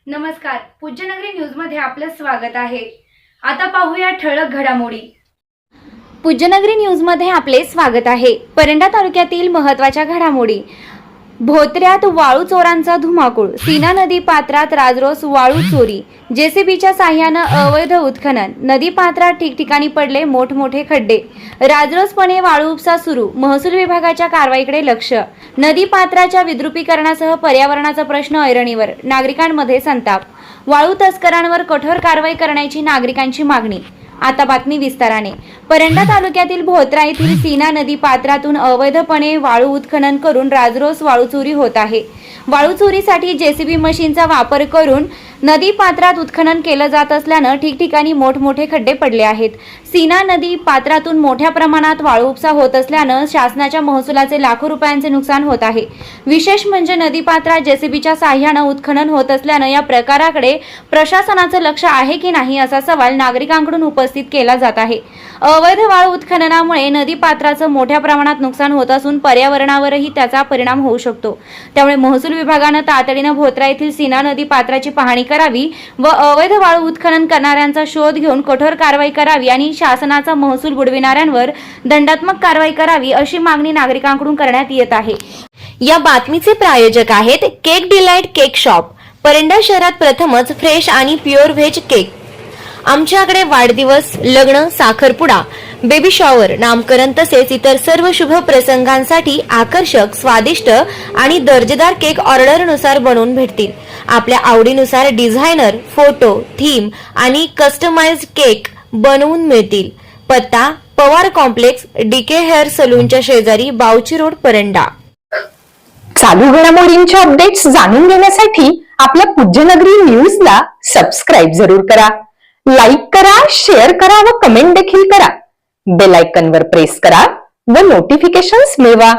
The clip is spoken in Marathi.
नमस्कार, पूज्यनगरी न्यूज मध्ये आपलं स्वागत आहे। आता पाहूया ठळक घडामोडी। पूज्यनगरी न्यूज मध्ये आपले स्वागत आहे। परंडा तालुक्यातील महत्त्वाच्या घडामोडी। भोत्र्यात वाळू चोरांचा धुमाकूळ, सीना नदी पात्रात राजरोस वाळू चोरी, जेसीबीच्या साह्यानं अवैध उत्खनन, नदी पात्रात ठिकठिकाणी पडले मोठमोठे खड्डे, राजरोसपणे वाळू उपसा सुरू, महसूल विभागाच्या कारवाईकडे लक्ष, नदी पात्राच्या विद्रुपीकरणासह पर्यावरणाचा प्रश्न ऐरणीवर, नागरिकांमध्ये संताप, वाळू तस्करांवर कठोर कारवाई करण्याची नागरिकांची मागणी। आता बातमी विस्ताराने। परंडा तालुक्यातील भोत्रा येथील सीना नदी पात्रातून अवैधपणे वाळू उत्खनन करून राजरोस वाळू चोरी होत आहे। वाळू चोरीसाठी जेसीबी मशीनचा वापर करून नदी पात्रात उत्खनन केलं जात असल्यानं ठिकठिकाणी मोठमोठे खड्डे पडले आहेत। सीना नदी पात्रातून मोठ्या प्रमाणात वाळू उपसा होत असल्यानं शासनाच्या महसुलाचे लाखो रुपयांचे नुकसान होत आहे। विशेष म्हणजे नदी पात्रात जेसीबीच्या साह्यानं उत्खनन होत असल्यानं या प्रकाराकडे प्रशासनाचं लक्ष आहे की नाही असा सवाल नागरिकांकडून उपस्थित केला जात आहे। अवैध वाळू उत्खननामुळे नदी पात्राचं मोठ्या प्रमाणात नुकसान होत असून पर्यावरणावरही त्याचा परिणाम होऊ शकतो। त्यामुळे महसूल विभागानं तातडीनं भोत्रा येथील सीना नदी पात्राची पाहणी करावी व अवैध वाळू उत्खनन करणाऱ्यांचा शोध घेऊन कठोर कारवाई करावी आणि शासनाचा महसूल बुडविणाऱ्यांवर दंडात्मक कारवाई करावी अशी मागणी नागरिकांकडून करण्यात येत आहे। या बातमीचे प्रायोजक आहेत cake delight cake shop, Paranda शहरात प्रथमच फ्रेश आणि प्युअर व्हेज केक। आमच्याकडे वाढदिवस, लग्न, साखरपुडा, बेबी शॉवर, नामकरण तसेच इतर सर्व शुभ प्रसंगांसाठी आकर्षक, स्वादिष्ट आणि दर्जेदार केक ऑर्डरनुसार बनवून भेटतील। आपल्या आवडीनुसार डिझायनर, फोटो, थीम आणि कस्टमाइज्ड केक बनवून मिळतील। पत्ता पवार कॉम्प्लेक्स, डीके हेअर सलूनच्या शेजारी, बावची रोड, परंडा। चालू घडामोडींचे अपडेट्स जाणून घेण्यासाठी आपल्या पूज्यनगरी न्यूजला सबस्क्राइब जरूर करा, लाईक करा, शेअर करा व कमेंट देखील करा। बेल आयकॉनवर प्रेस करा व नोटिफिकेशन्स मिळवा।